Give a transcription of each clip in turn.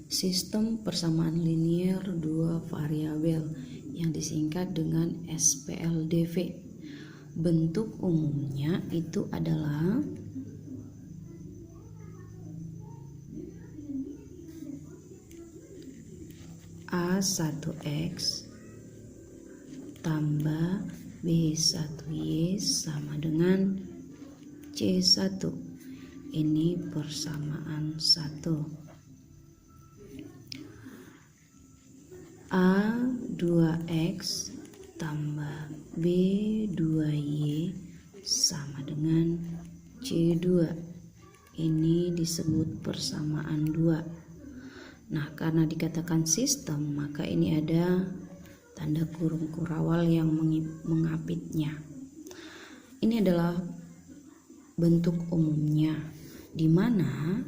Sistem persamaan linier dua variabel yang disingkat dengan SPLDV. Bentuk umumnya itu adalah A1X tambah B1Y sama dengan C1. Ini persamaan 1. A2X tambah B2Y sama dengan C2. Ini disebut persamaan 2. Nah, karena dikatakan sistem, maka ini ada tanda kurung kurawal yang mengapitnya. Ini adalah bentuk umumnya, di mana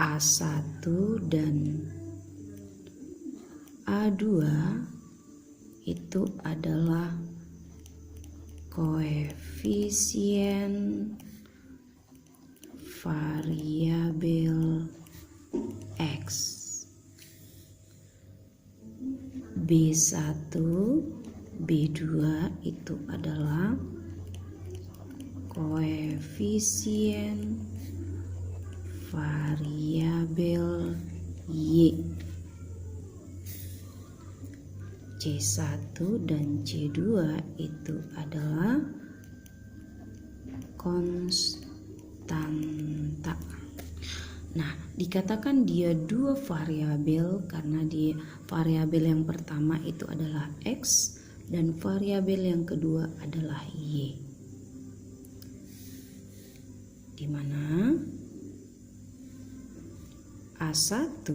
A1 dan A2 itu adalah koefisien variabel X. B1, B2 itu adalah koefisien variabel Y. C1 dan C2 itu adalah konstanta. Nah, dikatakan dia dua variabel karena dia variabel yang pertama itu adalah X dan variabel yang kedua adalah Y. Di mana A1,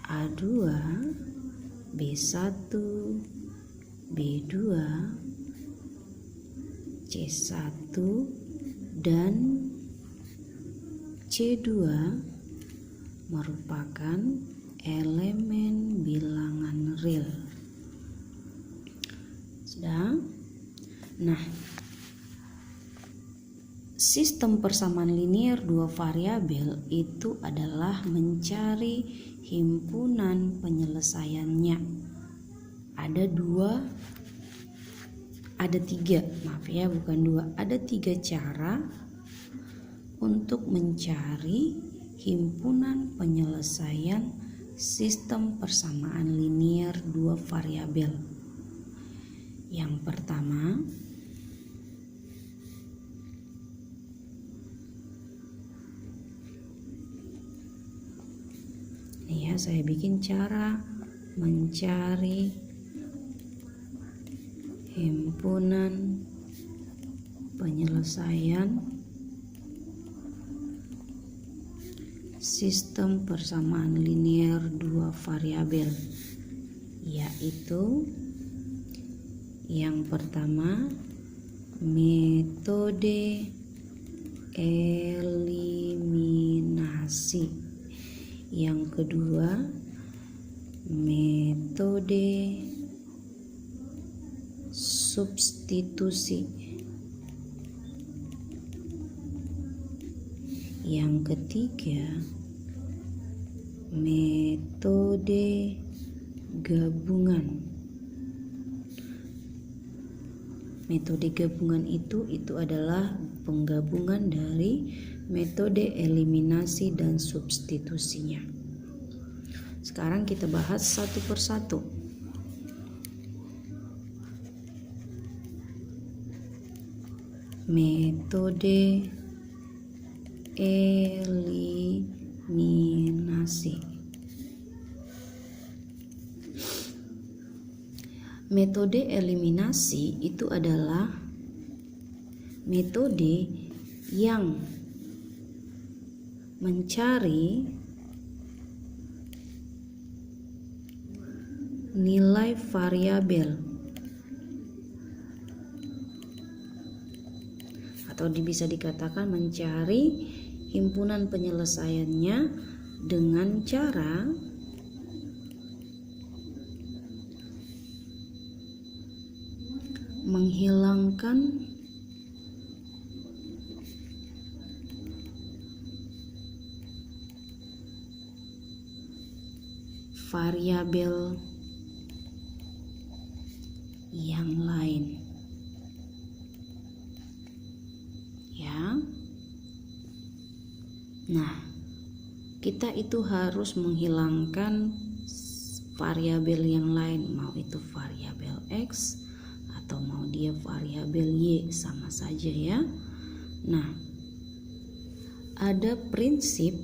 A2, B1, B2, C1 dan C2 merupakan elemen bilangan real. Nah, sistem persamaan linier dua variabel itu adalah mencari himpunan penyelesaiannya. Ada tiga cara untuk mencari himpunan penyelesaian sistem persamaan linier dua variabel. Yang pertama, saya bikin cara mencari himpunan penyelesaian sistem persamaan linier dua variabel, yaitu yang pertama metode eliminasi, yang kedua metode substitusi, yang ketiga metode gabungan. Metode gabungan itu adalah penggabungan dari metode eliminasi dan substitusinya. Sekarang kita bahas satu persatu. Metode eliminasi. Metode eliminasi itu adalah metode yang mencari nilai variabel atau bisa dikatakan mencari himpunan penyelesaiannya dengan cara menghilangkan variabel yang lain, ya. Nah, kita itu harus menghilangkan variabel yang lain, mau itu variabel X atau mau dia variabel Y, sama saja ya. Nah, ada prinsip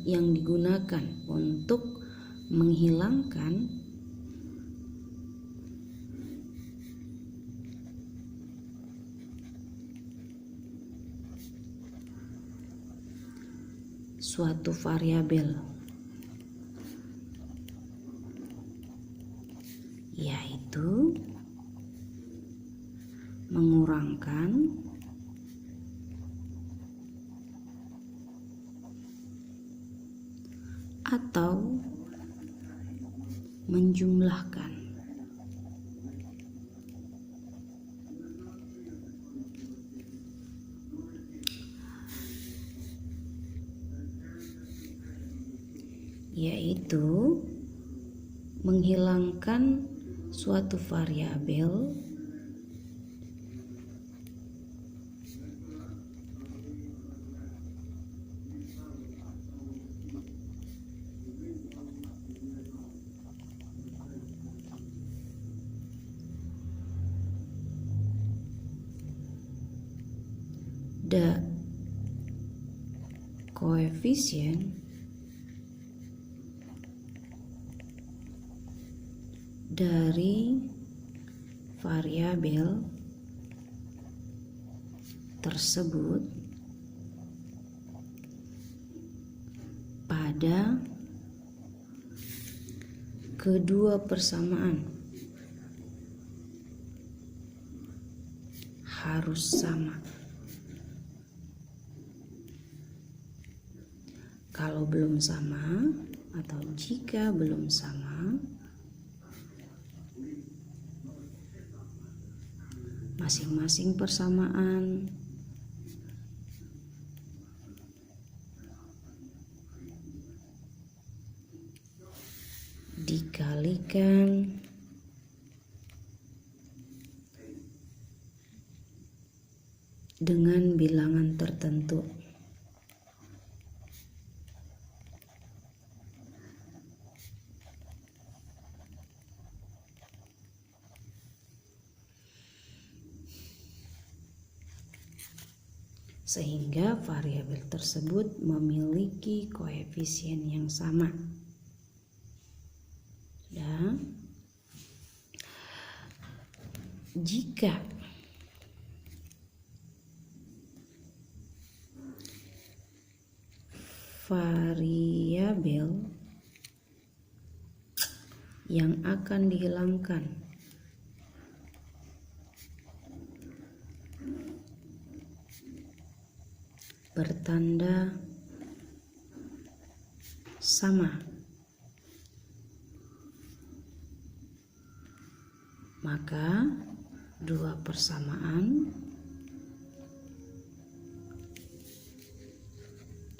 yang digunakan untuk menghilangkan suatu variabel, yaitu mengurangkan atau menjumlahkan. Yaitu menghilangkan suatu variabel koefisien dari variabel tersebut pada kedua persamaan harus sama. Kalau belum sama atau jika belum sama, masing-masing persamaan dikalikan dengan bilangan tertentu. Sehingga variabel tersebut memiliki koefisien yang sama. Dan jika variabel yang akan dihilangkan bertanda sama, maka dua persamaan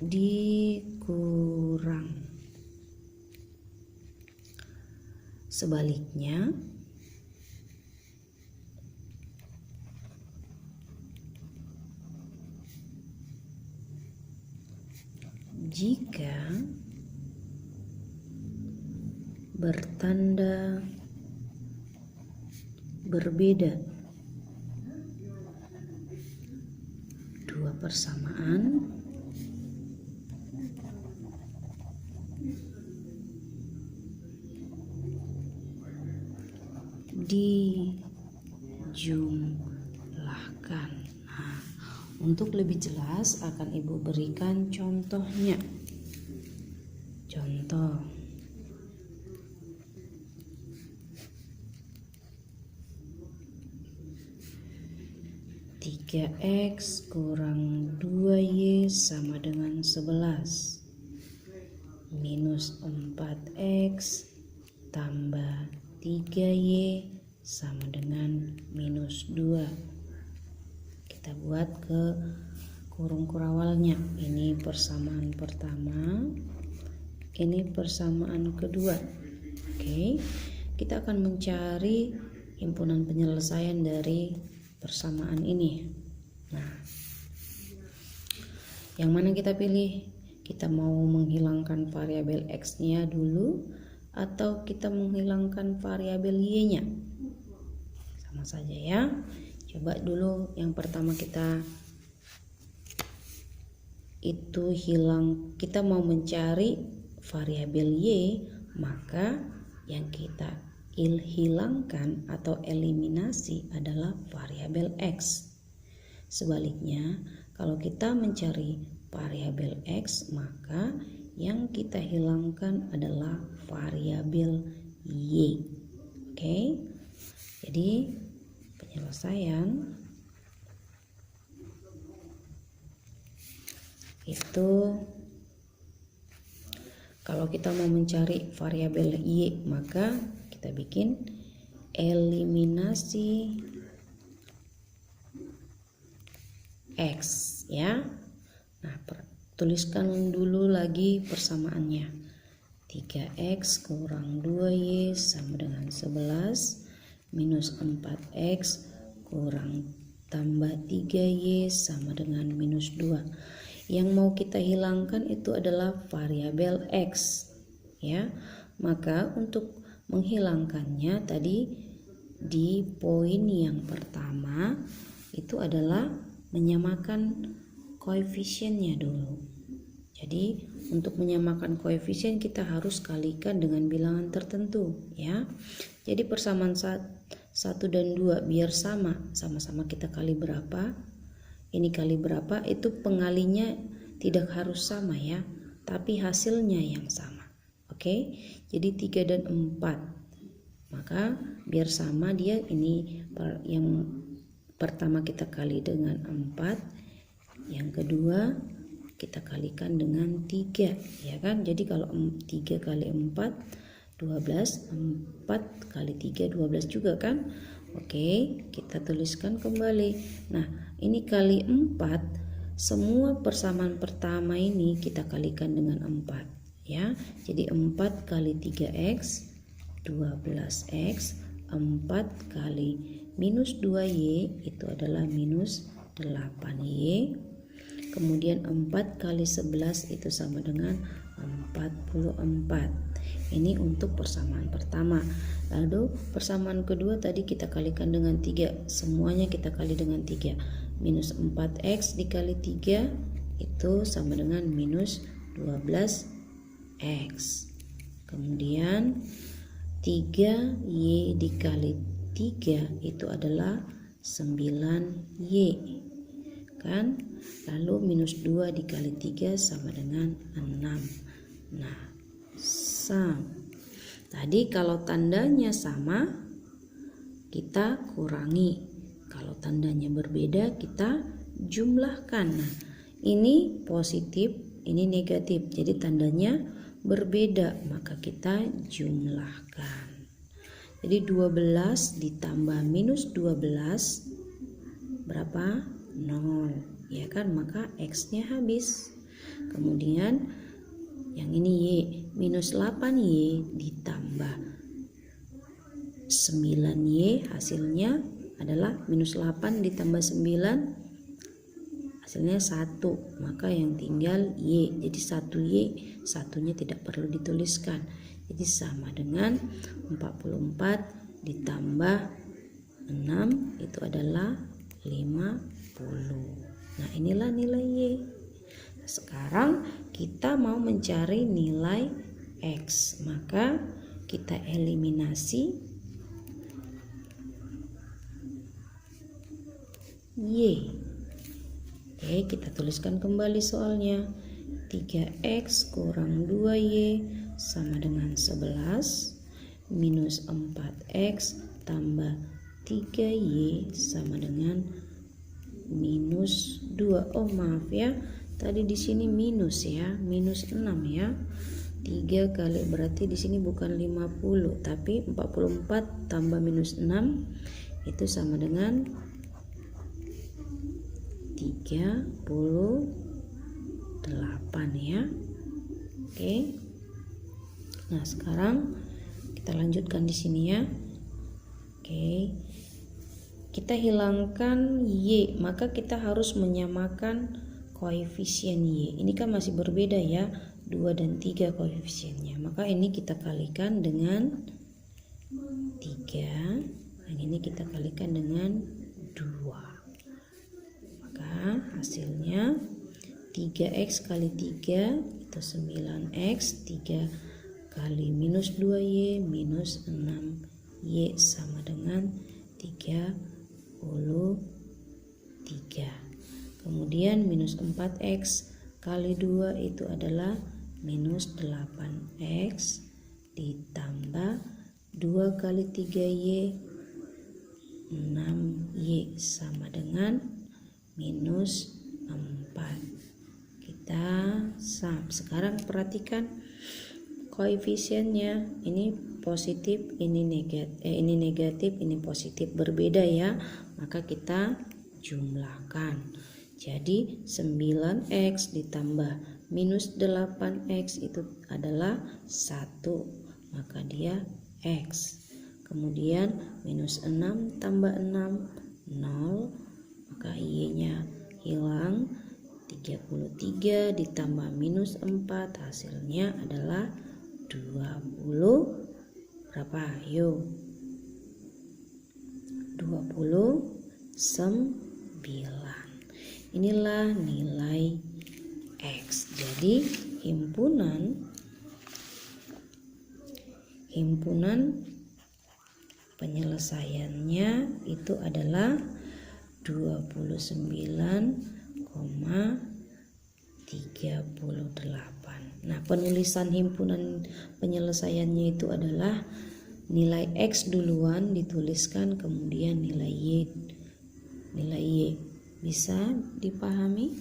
dikurang. Sebaliknya, jika bertanda berbeda, dua persamaan dijumlahkan. Nah, untuk lebih jelas akan Ibu berikan contohnya. Contoh: 3x kurang 2y sama dengan 11, minus 4x tambah 3Y sama dengan minus 2. Kita buat ke kurung kurawalnya. Ini persamaan pertama, ini persamaan kedua. Oke, kita akan mencari himpunan penyelesaian dari persamaan ini. Nah, yang mana kita pilih? Kita mau menghilangkan variabel X-nya dulu atau kita menghilangkan variabel Y-nya? Sama saja ya. Coba dulu yang pertama kita mau mencari variabel Y, maka yang kita hilangkan atau eliminasi adalah variabel X. Sebaliknya, kalau kita mencari variabel X, maka yang kita hilangkan adalah variabel Y. Oke. Jadi penyelesaian itu kalau kita mau mencari variabel Y, maka kita bikin eliminasi X ya. Nah, tuliskan dulu lagi persamaannya. 3X kurang 2Y sama dengan 11 minus 4X kurang tambah 3Y sama dengan minus 2. Yang mau kita hilangkan itu adalah variabel X ya. Maka untuk menghilangkannya tadi di poin yang pertama itu adalah menyamakan koefisiennya dulu. Jadi untuk menyamakan koefisien kita harus kalikan dengan bilangan tertentu ya. Jadi persamaan 1 dan 2 biar sama-sama kita kali berapa, ini kali berapa, itu pengalinya tidak harus sama ya, tapi hasilnya yang sama. Oke, jadi 3 dan 4, maka biar sama dia, ini yang pertama kita kali dengan 4, yang kedua kita kalikan dengan 3 ya kan. Jadi kalau 3 kali 4 12, 4 kali 3 12 juga kan. Oke, kita tuliskan kembali. Nah, ini kali 4, semua persamaan pertama ini kita kalikan dengan 4 ya. Jadi 4 kali 3X 12X, 4 kali minus 2Y itu adalah minus 8Y. Kemudian 4 kali 11 itu sama dengan 44. Ini untuk persamaan pertama. Lalu persamaan kedua tadi kita kalikan dengan 3. Semuanya kita kali dengan 3. Minus 4X dikali 3 itu sama dengan minus 12X. Kemudian 3Y dikali 3 itu adalah 9Y kan. Lalu minus 2 dikali 3 sama dengan 6. Nah, tadi kalau tandanya sama kita kurangi, kalau tandanya berbeda kita jumlahkan. Nah, ini positif, ini negatif, jadi tandanya berbeda, maka kita jumlahkan. Jadi 12 ditambah minus 12 berapa? 0 ya kan, maka X-nya habis. Kemudian yang ini Y, minus 8Y ditambah 9Y hasilnya adalah minus 8 ditambah 9 hasilnya 1, maka yang tinggal Y. Jadi 1Y, satunya tidak perlu dituliskan. Jadi sama dengan 44 ditambah 6 itu adalah 50. Nah, inilah nilai Y. Sekarang kita mau mencari nilai X, maka kita eliminasi Y. Oke, kita tuliskan kembali soalnya. 3X kurang 2Y sama dengan 11 minus 4X tambah 3Y sama dengan minus 2. Oh maaf ya, tadi di sini minus ya, minus 6 ya. 3 kali, berarti di sini bukan 50 tapi 44 tambah minus 6 itu sama dengan 38 ya. Oke. Nah, sekarang kita lanjutkan di sini ya. Oke. Kita hilangkan Y, maka kita harus menyamakan koefisien Y. Ini kan masih berbeda ya, 2 dan 3 koefisiennya. Maka ini kita kalikan dengan 3, yang ini kita kalikan dengan 2. Maka hasilnya 3x kali 3 itu 9x, 3 kali minus 2y minus 6y sama dengan 33. Kemudian minus 4x kali 2 itu adalah minus 8x ditambah 2 kali 3y 6y sama dengan minus 4. Kita sekarang perhatikan koefisiennya, ini positif, ini negatif, ini positif, berbeda ya. Maka kita jumlahkan. Jadi 9x ditambah minus 8x itu adalah 1, maka dia x. Kemudian minus 6 tambah 6 0, maka y-nya hilang. 33 ditambah minus 4 hasilnya adalah 20 berapa? Yuk, 29. Inilah nilai X. Jadi himpunan penyelesaiannya itu adalah 29,38. Nah, penulisan himpunan penyelesaiannya itu adalah nilai X duluan dituliskan, kemudian nilai Y. Bisa dipahami?